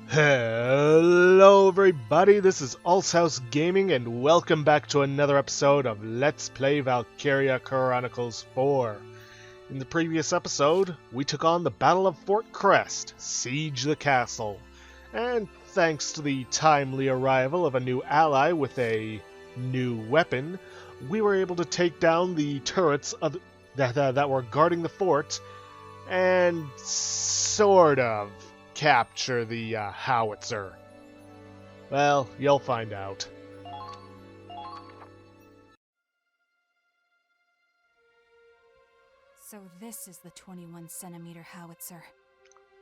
Hello everybody, this is House Gaming and welcome back to another episode of Let's Play Valkyria Chronicles 4. In the previous episode, we took on the Battle of Fort Crest, siege the castle, and thanks to the timely arrival of a new ally with a new weapon, we were able to take down the turrets that were guarding the fort and sort of capture the howitzer. Well, you'll find out. So this is the 21-centimeter howitzer.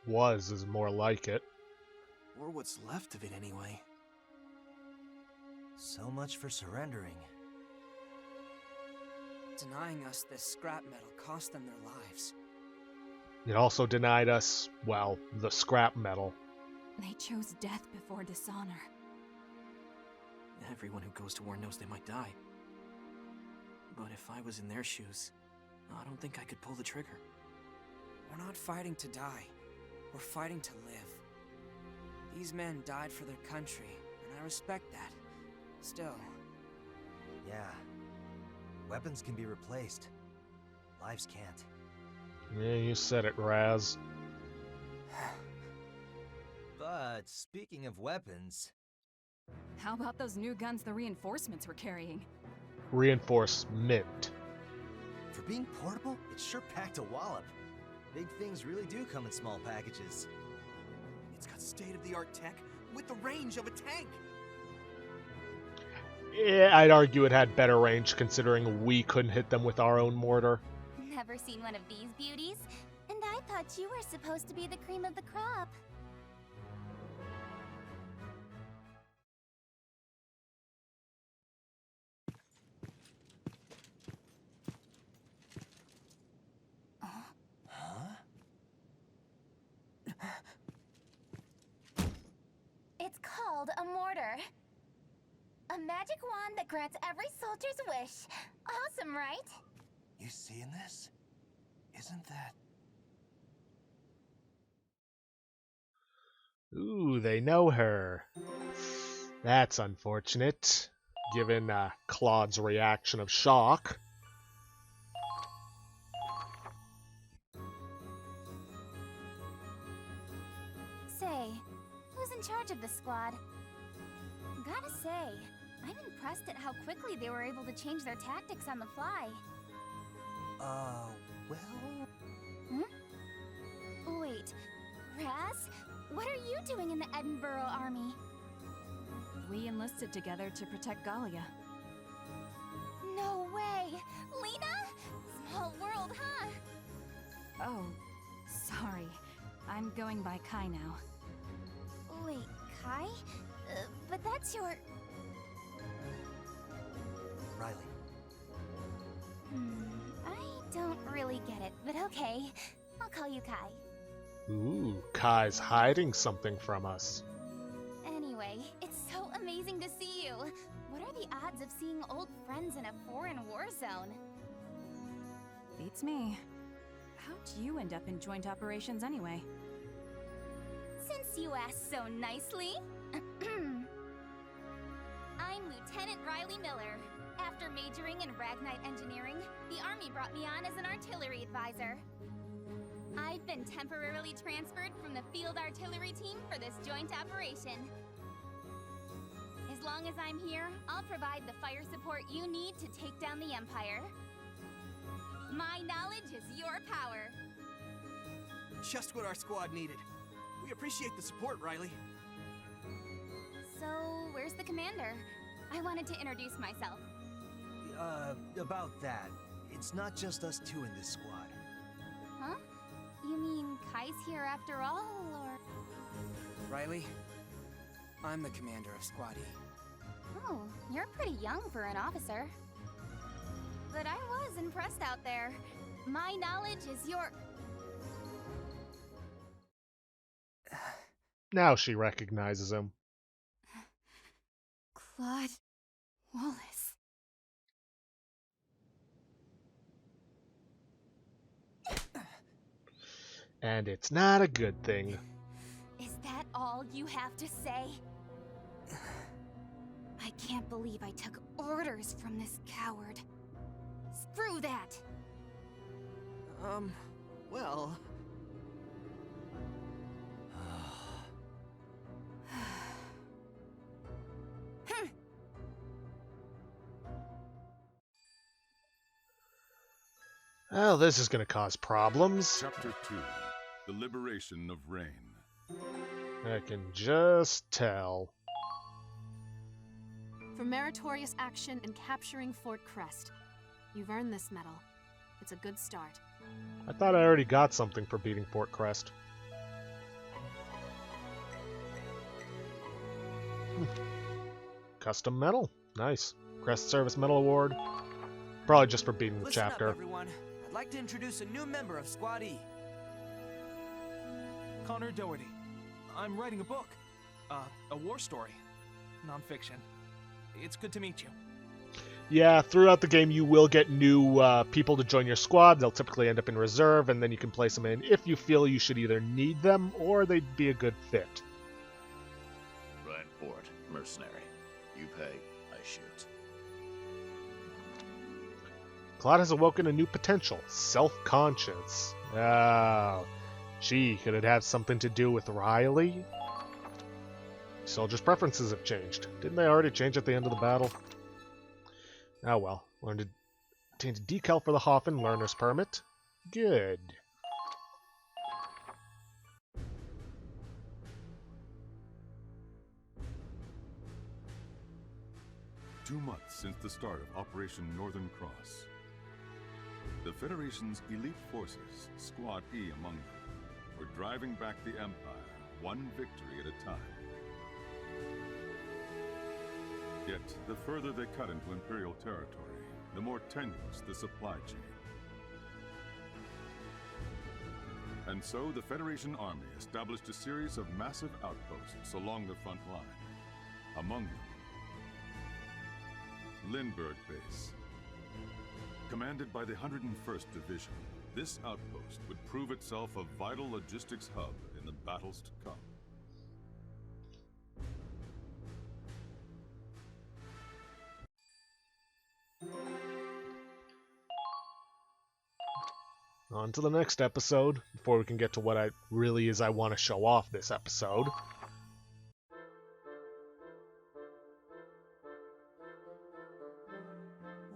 Was is more like it. Or what's left of it anyway. So much for surrendering. Denying us this scrap metal cost them their lives. It also denied us, well, the scrap metal. They chose death before dishonor. Everyone who goes to war knows they might die. But if I was in their shoes, I don't think I could pull the trigger. We're not fighting to die. We're fighting to live. These men died for their country, and I respect that. Still. Yeah. Weapons can be replaced. Lives can't. Yeah, you said it, Raz. But speaking of weapons... How about those new guns the reinforcements were carrying? Reinforcement. For being portable, it's sure packed a wallop. Big things really do come in small packages. It's got state-of-the-art tech with the range of a tank. Yeah, I'd argue it had better range considering we couldn't hit them with our own mortar. Never seen one of these beauties? And I thought you were supposed to be the cream of the crop. Huh? It's called a mortar. A magic wand that grants every soldier's wish. Awesome, right? You seeing this? Isn't that... Ooh, they know her. That's unfortunate, given Claude's reaction of shock. Say, who's in charge of the squad? Gotta say, I'm impressed at how quickly they were able to change their tactics on the fly. Well... Wait, Raz? What are you doing in the Edinburgh army? We enlisted together to protect Gallia. No way! Lena? Small world, huh? Oh, sorry. I'm going by Kai now. Wait, Kai? But that's your... Riley. I don't really get it, but okay. I'll call you Kai. Ooh, Kai's hiding something from us. Anyway, it's so amazing to see you. What are the odds of seeing old friends in a foreign war zone? Beats me. How'd you end up in joint operations anyway? Since you asked so nicely. I'm Lieutenant Riley Miller. After majoring in Ragnite Engineering, the Army brought me on as an artillery advisor. I've been temporarily transferred from the field artillery team for this joint operation. As long as I'm here, I'll provide the fire support you need to take down the Empire. My knowledge is your power. Just what our squad needed. We appreciate the support, Riley. So, where's the commander? I wanted to introduce myself. About that. It's not just us two in this squad. Huh? You mean Kai's here after all, or...? Riley, I'm the commander of Squad E. Oh, you're pretty young for an officer. But I was impressed out there. My knowledge is your... Now she recognizes him. Claude Wallace. And it's not a good thing. Is that all? all you have to say? I can't believe I took orders from this coward. Screw that! Well... Well, this is going to cause problems. Chapter 2. The Liberation of Rain. I can just tell. For meritorious action in capturing Fort Crest. You've earned this medal. It's a good start. I thought I already got something for beating Fort Crest. Custom medal. Nice. Crest Service Medal Award. Probably just for beating the Listen chapter. up, everyone. I'd like to introduce a new member of Squad E. Connor Doherty. I'm writing a book. A war story. Non-fiction. It's good to meet you. Yeah, throughout the game you will get new people to join your squad. They'll typically end up in reserve, and then you can place them in if you feel you should either need them or they'd be a good fit. Ryan Ford, mercenary. You pay, I shoot. Claude has awoken a new potential, self-conscience. Oh, gee, could it have something to do with Riley? Soldiers' preferences have changed. Didn't they already change at the end of the battle? Oh well. Learned to obtain a decal for the Hoffen learner's permit. Good. Two months since the start of Operation Northern Cross. The Federation's elite forces, Squad E among them, were driving back the Empire, one victory at a time. Yet, the further they cut into Imperial territory, the more tenuous the supply chain. And so, the Federation Army established a series of massive outposts along the front line. Among them, Lindbergh Base. Commanded by the 101st Division, this outpost would prove itself a vital logistics hub in the battles to come. On to the next episode, before we can get to what I want to show off this episode.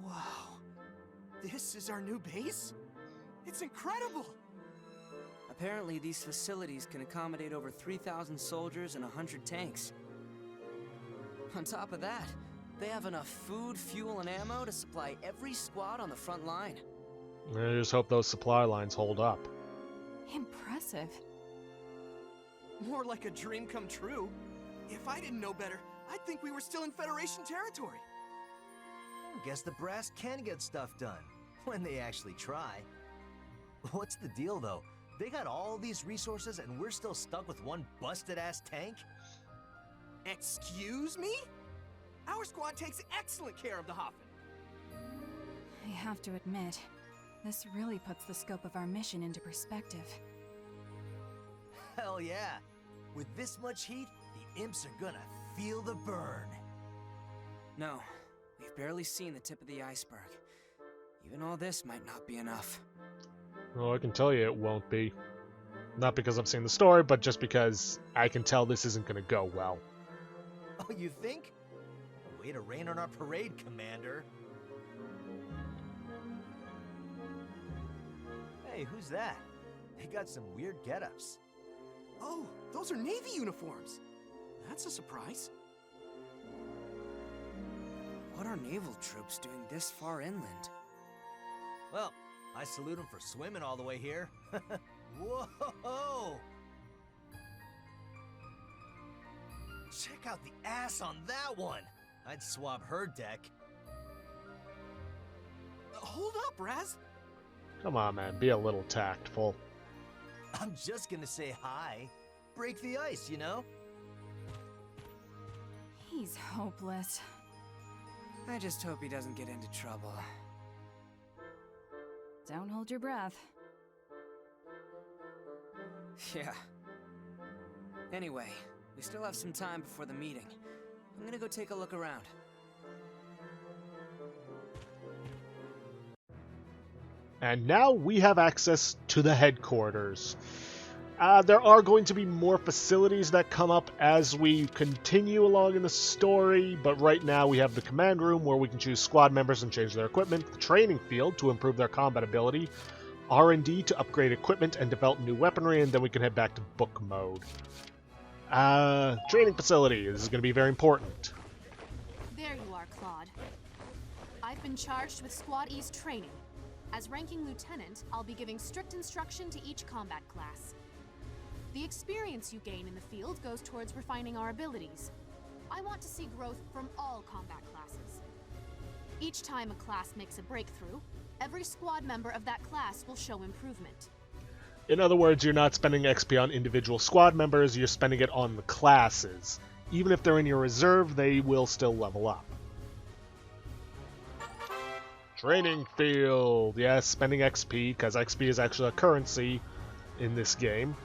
Wow. This is our new base? It's incredible! Apparently, these facilities can accommodate over 3,000 soldiers and 100 tanks. On top of that, they have enough food, fuel, and ammo to supply every squad on the front line. I just hope those supply lines hold up. Impressive. More like a dream come true. If I didn't know better, I'd think we were still in Federation territory. Guess the brass can get stuff done, when they actually try. What's the deal, though? They got all these resources and we're still stuck with one busted-ass tank? Excuse me? Our squad takes excellent care of the Hoffen. I have to admit, this really puts the scope of our mission into perspective. Hell yeah. With this much heat, the imps are gonna feel the burn. No, we've barely seen the tip of the iceberg. Even all this might not be enough. Oh, I can tell you it won't be. Not because I've seen the story, but just because I can tell this isn't going to go well. Oh, you think? Way to rain on our parade, Commander. Hey, who's that? They got some weird get-ups. Oh, those are Navy uniforms. That's a surprise. What are naval troops doing this far inland? Well, I salute them for swimming all the way here. Whoa! Check out the ass on that one. I'd swab her deck. Hold up, Raz. Come on, man. Be a little tactful. I'm just gonna say hi. Break the ice, you know? He's hopeless. I just hope he doesn't get into trouble. Don't hold your breath. Yeah. Anyway, We still have some time before the meeting. I'm gonna go take a look around. And now we have access to the headquarters. There are going to be more facilities that come up as we continue along in the story, but right now we have the command room where we can choose squad members and change their equipment, the training field to improve their combat ability, R&D to upgrade equipment and develop new weaponry, and then we can head back to book mode. Training facility. This is going to be very important. There you are, Claude. I've been charged with Squad E's training. As ranking lieutenant, I'll be giving strict instruction to each combat class. The experience you gain in the field goes towards refining our abilities. I want to see growth from all combat classes. Each time a class makes a breakthrough, every squad member of that class will show improvement. In other words, you're not spending XP on individual squad members, you're spending it on the classes. Even if they're in your reserve, they will still level up. Training field. Yes, spending XP, because XP is actually a currency in this game.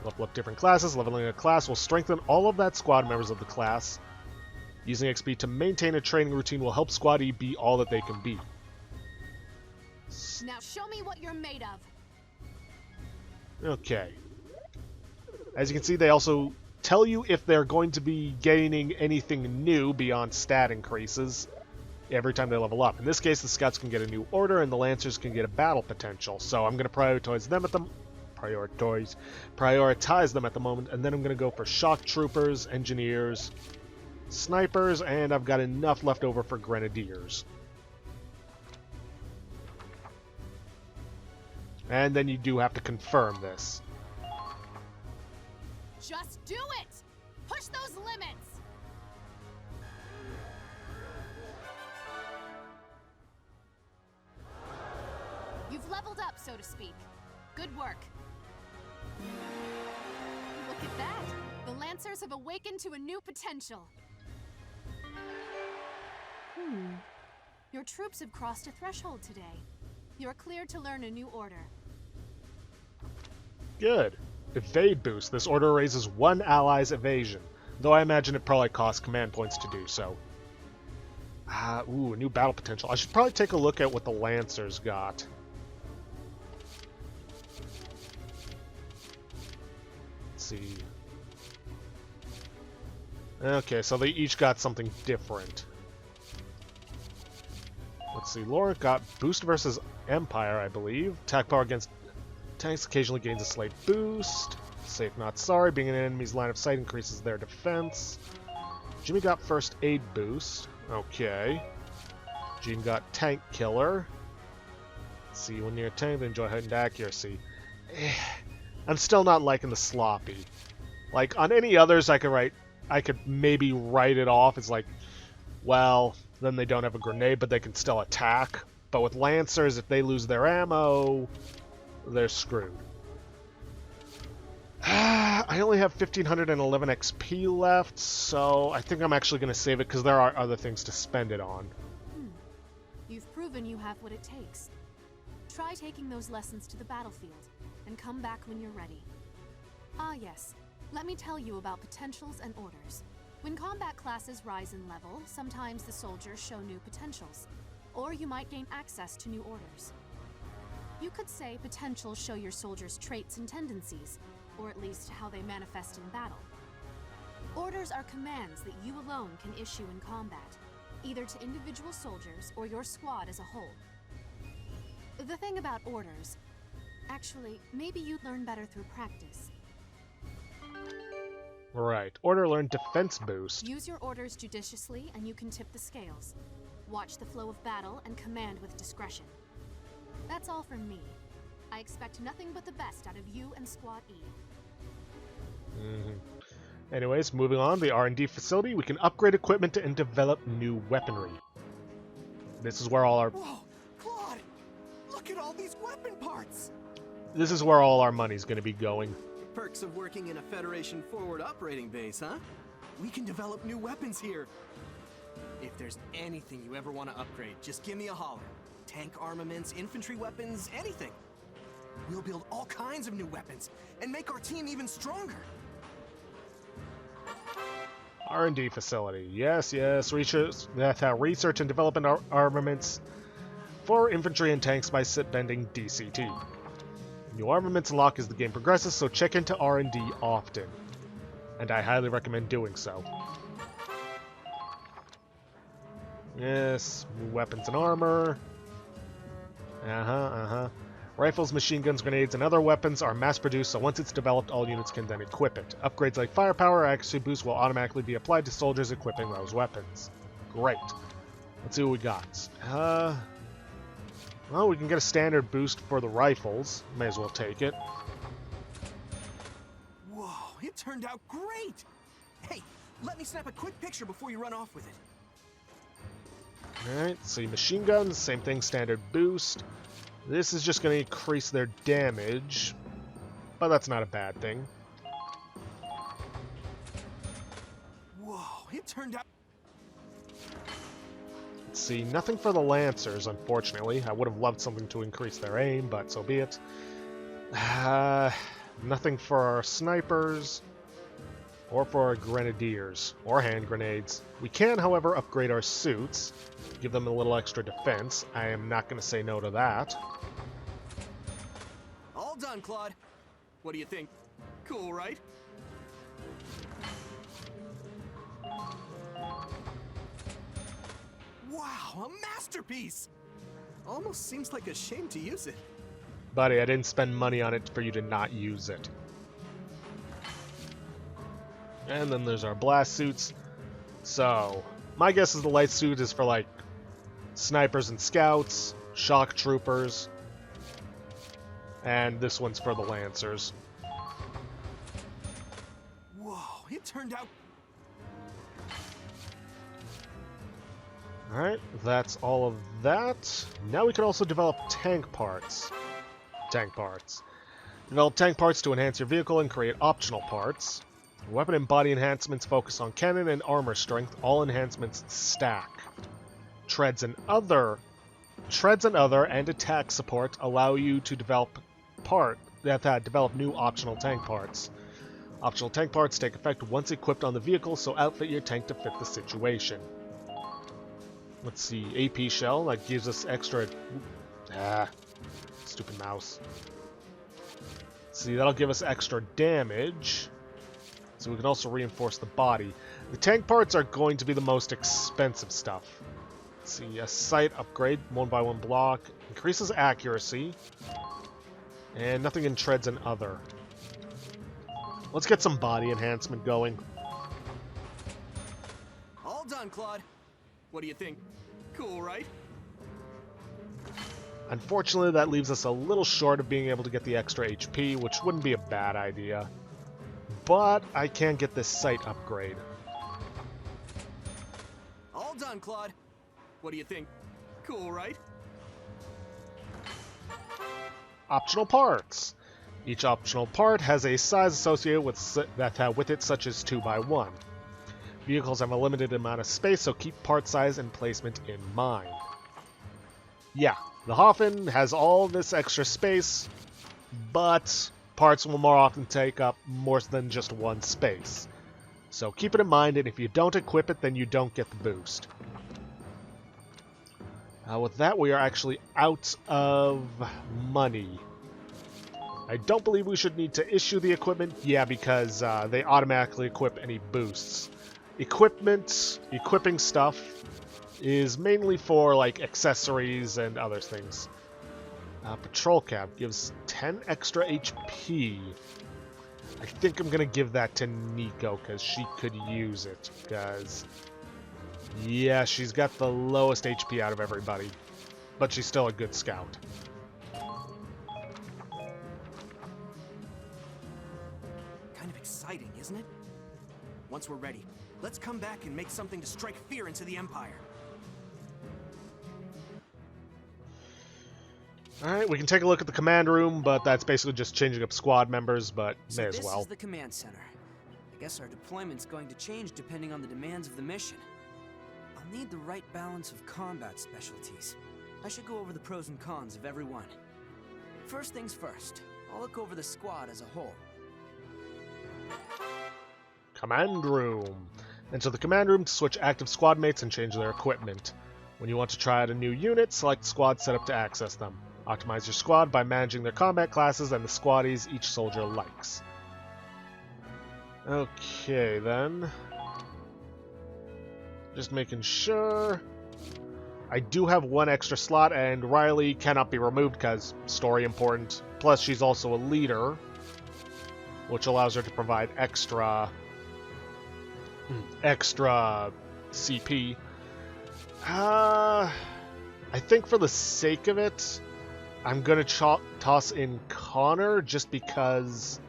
Level up different classes. Leveling a class will strengthen all of that squad members of the class. Using XP to maintain a training routine will help Squad E be all that they can be. Now show me what you're made of. Okay. As you can see, they also tell you if they're going to be gaining anything new beyond stat increases every time they level up. In this case, the scouts can get a new order and the lancers can get a battle potential. So I'm going to prioritize them at the moment, and then I'm going to go for shock troopers, engineers, snipers, and I've got enough left over for grenadiers. And then you do have to confirm this. Just do it! Push those limits! You've leveled up, so to speak. Good work. Look at that! The Lancers have awakened to a new potential. Your troops have crossed a threshold today. You're cleared to learn a new order. Good. Evade boost. This order raises one ally's evasion, though I imagine it probably costs command points to do so. Ooh, new battle potential. I should probably take a look at what the Lancers got. Let's see. Okay, so they each got something different. Let's see, Laurent got boost versus Empire, I believe. Attack power against tanks occasionally gains a slight boost. Safe not sorry, being in an enemy's line of sight increases their defense. Jimmy got first aid boost. Okay. Jean got tank killer. Let's see, when near a tank, they enjoy heightened accuracy. I'm still not liking the sloppy. Like, on any others I could maybe write it off as like, well, then they don't have a grenade, but they can still attack. But with Lancers, if they lose their ammo, they're screwed. I only have 1511 XP left, so I think I'm actually going to save it because there are other things to spend it on. You've proven you have what it takes. Try taking those lessons to the battlefield, and come back when you're ready. Ah yes, let me tell you about potentials and orders. When combat classes rise in level, sometimes the soldiers show new potentials, or you might gain access to new orders. You could say potentials show your soldiers' traits and tendencies, or at least how they manifest in battle. Orders are commands that you alone can issue in combat, either to individual soldiers or your squad as a whole. The thing about orders, actually, maybe you'd learn better through practice. Right. Order learned defense boost. Use your orders judiciously and you can tip the scales. Watch the flow of battle and command with discretion. That's all from me. I expect nothing but the best out of you and Squad E. Anyways, moving on, the R&D facility, we can upgrade equipment and develop new weaponry. This is where all our... Whoa, Claude! Look at all these weapon parts! This is where all our money's going to be going. Perks of working in a Federation forward operating base, huh? We can develop new weapons here. If there's anything you ever want to upgrade, just give me a holler. Tank armaments, infantry weapons, anything. We'll build all kinds of new weapons and make our team even stronger. R&D facility. Yes, yes. Research and development armaments for infantry and tanks by bending DCT. New armaments unlock as the game progresses, so check into R&D often. And I highly recommend doing so. Yes, weapons and armor. Rifles, machine guns, grenades, and other weapons are mass-produced, so once it's developed, all units can then equip it. Upgrades like firepower or accuracy boost will automatically be applied to soldiers equipping those weapons. Great. Let's see what we got. Well, we can get a standard boost for the rifles. May as well take it. Whoa, it turned out great! Hey, let me snap a quick picture before you run off with it. Alright, see machine guns, same thing, standard boost. This is just going to increase their damage, but that's not a bad thing. Whoa, it turned out... Let's see, nothing for the Lancers, unfortunately. I would have loved something to increase their aim, but so be it. Nothing for our snipers, or for our grenadiers, or hand grenades. We can, however, upgrade our suits, give them a little extra defense. I am not going to say no to that. All done, Claude. What do you think? Cool, right? Wow, a masterpiece! Almost seems like a shame to use it. Buddy, I didn't spend money on it for you to not use it. And then there's our blast suits. So, my guess is the light suit is for, like, snipers and scouts, shock troopers, and this one's for the Lancers. Whoa, it turned out... Alright, that's all of that. Now we can also develop tank parts. Develop tank parts to enhance your vehicle and create optional parts. Weapon and body enhancements focus on cannon and armor strength. All enhancements stack. Treads and other and attack support allow you to develop develop new optional tank parts. Optional tank parts take effect once equipped on the vehicle, so outfit your tank to fit the situation. Let's see, AP shell, that gives us extra... stupid mouse. Let's see, that'll give us extra damage. So we can also reinforce the body. The tank parts are going to be the most expensive stuff. Let's see, a sight upgrade, 1x1 block, increases accuracy, and nothing in treads and other. Let's get some body enhancement going. All done, Claude. What do you think? Cool, right? Unfortunately, that leaves us a little short of being able to get the extra HP, which wouldn't be a bad idea. But I can get this sight upgrade. All done, Claude. What do you think? Cool, right? Optional parts. Each optional part has a size associated with it, such as 2x1. Vehicles have a limited amount of space, so keep part size and placement in mind. Yeah, the Hoffen has all this extra space, but parts will more often take up more than just one space. So keep it in mind, and if you don't equip it, then you don't get the boost. With that, we are actually out of money. I don't believe we should need to issue the equipment, because they automatically equip any boosts. Equipping stuff is mainly for, like, accessories and other things. Patrol Cab gives 10 extra HP. I think I'm going to give that to Nico, because she could use it, because... yeah, she's got the lowest HP out of everybody, but she's still a good scout. Kind of exciting, isn't it? Once we're ready, let's come back and make something to strike fear into the Empire. Alright, we can take a look at the command room, but that's basically just changing up squad members, but may as well. This is the command center. I guess our deployment's going to change depending on the demands of the mission. I'll need the right balance of combat specialties. I should go over the pros and cons of every one. First things first, I'll look over the squad as a whole. Command room. Enter the command room to switch active squad mates and change their equipment. When you want to try out a new unit, select squad setup to access them. Optimize your squad by managing their combat classes and the squaddies each soldier likes. Okay, then. Just making sure. I do have one extra slot, and Riley cannot be removed because story important. Plus, she's also a leader, which allows her to provide extra CP. I think for the sake of it, I'm gonna toss in Connor just because.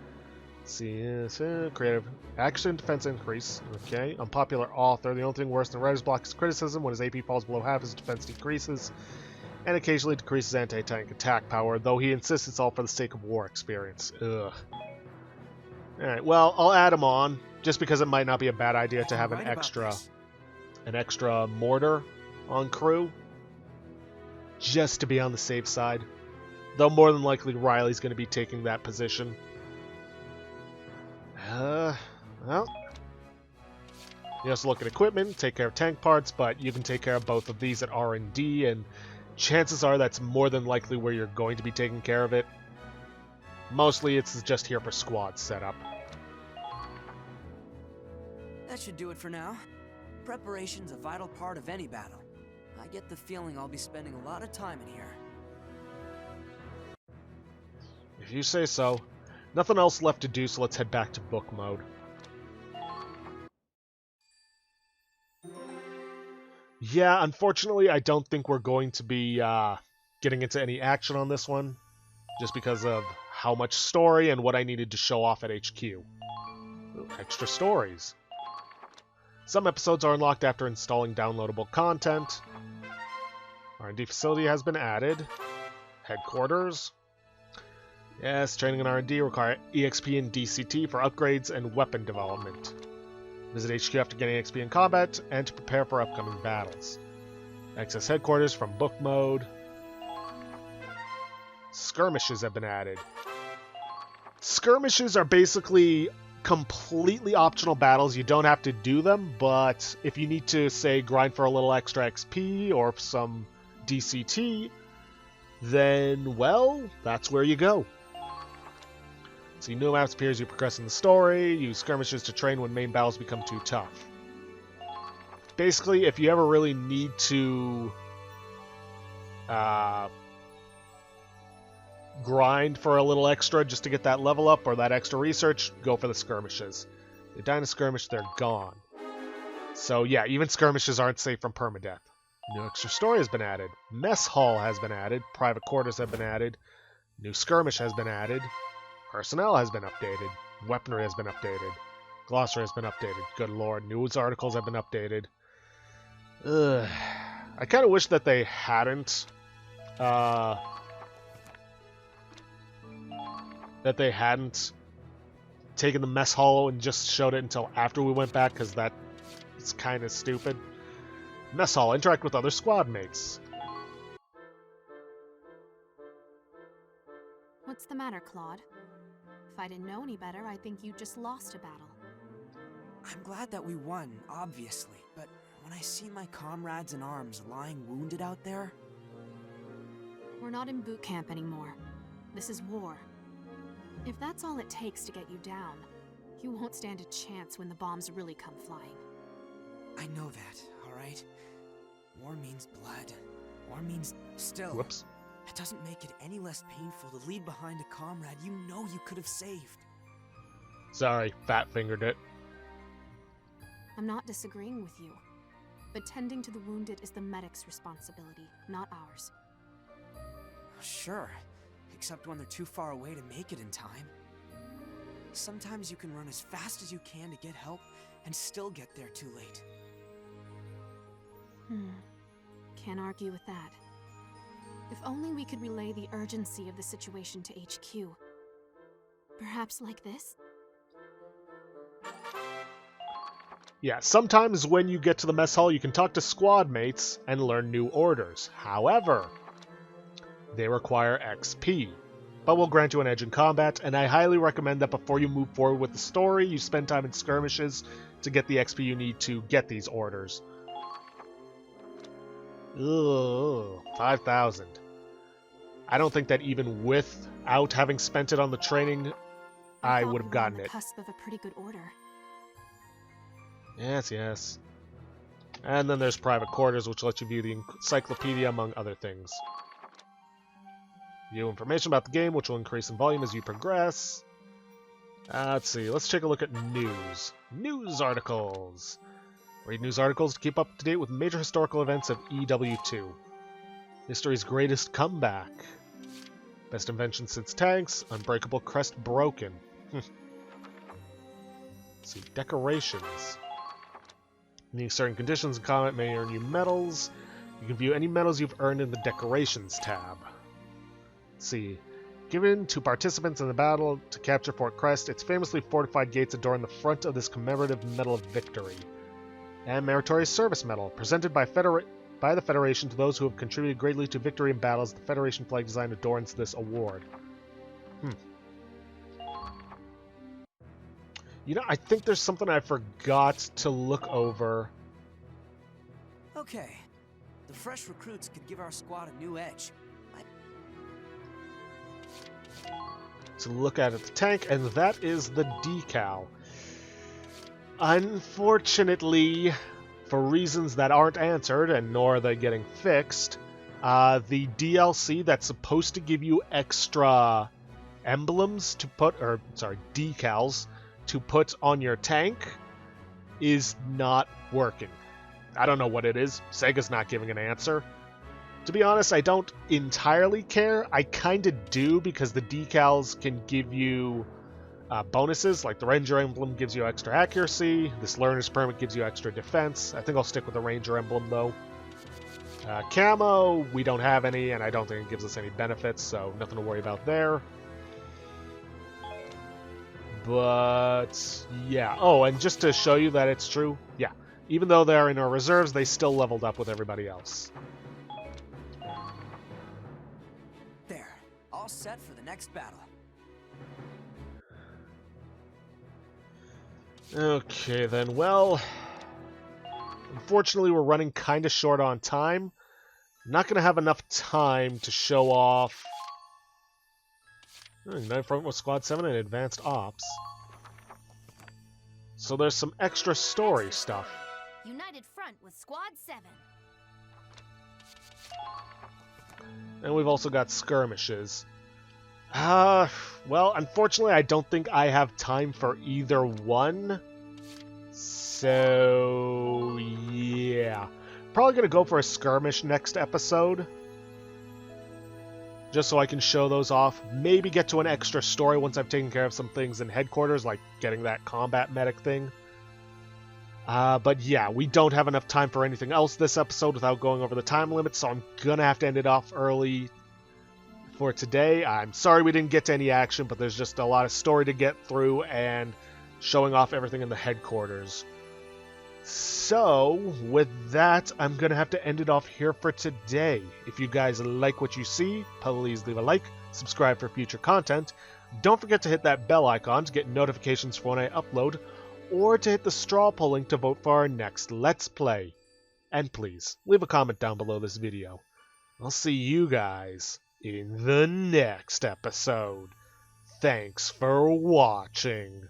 Let's see, creative action defense increase. Okay, unpopular author. The only thing worse than writer's block is criticism. When his AP falls below half, his defense decreases, and occasionally decreases anti-tank attack power. Though he insists it's all for the sake of war experience. Ugh. All right, well, I'll add him on just because it might not be a bad idea to have an extra mortar on crew, just to be on the safe side. Though more than likely Riley's going to be taking that position. Well, you also look at equipment, take care of tank parts, but you can take care of both of these at R&D, and chances are that's more than likely where you're going to be taking care of it. Mostly it's just here for squad setup. That should do it for now. Preparation's a vital part of any battle. I get the feeling I'll be spending a lot of time in here. If you say so. Nothing else left to do, so let's head back to book mode. Yeah, unfortunately, I don't think we're going to be getting into any action on this one, just because of how much story and what I needed to show off at HQ. Ooh, extra stories. Some episodes are unlocked after installing downloadable content. R&D facility has been added. Headquarters. Yes, training and R&D require EXP and DCT for upgrades and weapon development. Visit HQ after getting XP in combat and to prepare for upcoming battles. Access headquarters from book mode. Skirmishes have been added. Skirmishes are basically completely optional battles. You don't have to do them, but if you need to, say, grind for a little extra XP or some DCT, then, well, that's where you go. See new maps appear as you progress in the story. Use skirmishes to train when main battles become too tough. Basically, if you ever really need to grind for a little extra just to get that level up or that extra research, go for the skirmishes. If you die in a skirmish, they're gone. So yeah, even skirmishes aren't safe from permadeath. New extra story has been added. Mess hall has been added. Private quarters have been added. New skirmish has been added. Personnel has been updated. Weaponry has been updated. Glossary has been updated. Good lord. News articles have been updated. Ugh. I kind of wish that they hadn't... taken the mess hall and just showed it until after we went back, because that is kind of stupid. Mess hall. Interact with other squad mates. What's the matter, Claude? If I didn't know any better, I think you just lost a battle. I'm glad that we won, obviously, but when I see my comrades in arms lying wounded out there... We're not in boot camp anymore. This is war. If that's all it takes to get you down, you won't stand a chance when the bombs really come flying. I know that, alright? War means blood. War means still. Whoops. It doesn't make it any less painful to leave behind a comrade you know you could have saved. Sorry, fat-fingered it. I'm not disagreeing with you, but tending to the wounded is the medic's responsibility, not ours. Sure, except when they're too far away to make it in time. Sometimes you can run as fast as you can to get help and still get there too late. Can't argue with that. If only we could relay the urgency of the situation to HQ. Perhaps like this? Yeah, sometimes when you get to the mess hall, you can talk to squad mates and learn new orders. However, they require XP. but will grant you an edge in combat, and I highly recommend that before you move forward with the story, you spend time in skirmishes to get the XP you need to get these orders. Ugh, 5,000. I don't think that even without having spent it on the training, I would have gotten it. Cusp of a pretty good order. Yes, yes. And then there's private quarters, which lets you view the encyclopedia, among other things. View information about the game, which will increase in volume as you progress. Let's see, let's take a look at news. News articles. Read news articles to keep up to date with major historical events of EW2. History's greatest comeback. Best invention since tanks. Unbreakable crest broken. Let's see, decorations. Meeting certain conditions in combat may earn you medals. You can view any medals you've earned in the Decorations tab. Let's see. Given to participants in the battle to capture Fort Crest, its famously fortified gates adorn the front of this commemorative Medal of Victory. And Meritorious Service Medal, presented by the Federation to those who have contributed greatly to victory in battles. The Federation flag design adorns this award. You know, I think there's something I forgot to look over. Okay. The fresh recruits could give our squad a new edge. To look at the tank, and that is the decal. Unfortunately, for reasons that aren't answered, and nor are they getting fixed, the DLC that's supposed to give you extra emblems to put, or sorry, decals to put on your tank is not working. I don't know what it is. Sega's not giving an answer. To be honest, I don't entirely care. I kind of do, because the decals can give you bonuses, like the Ranger emblem gives you extra accuracy, this Learner's Permit gives you extra defense. I think I'll stick with the Ranger emblem, though. Camo, we don't have any, and I don't think it gives us any benefits, so nothing to worry about there. But, yeah. Oh, and just to show you that it's true, yeah. Even though they're in our reserves, they still leveled up with everybody else. There. All set for the next battle. Okay, then. Well, unfortunately, we're running kind of short on time. I'm not going to have enough time to show off United Front with Squad 7 and Advanced Ops. So there's some extra story stuff. United Front with Squad 7. And we've also got skirmishes. Well, unfortunately, I don't think I have time for either one. So, yeah. Probably going to go for a skirmish next episode. Just so I can show those off. Maybe get to an extra story once I've taken care of some things in headquarters, like getting that combat medic thing. But yeah, we don't have enough time for anything else this episode without going over the time limit, so I'm gonna have to end it off early for today. I'm sorry we didn't get to any action, but there's just a lot of story to get through and showing off everything in the headquarters. So, with that, I'm going to have to end it off here for today. If you guys like what you see, please leave a like, subscribe for future content. Don't forget to hit that bell icon to get notifications for when I upload, or to hit the straw poll link to vote for our next Let's Play. And please, leave a comment down below this video. I'll see you guys in the next episode. Thanks for watching.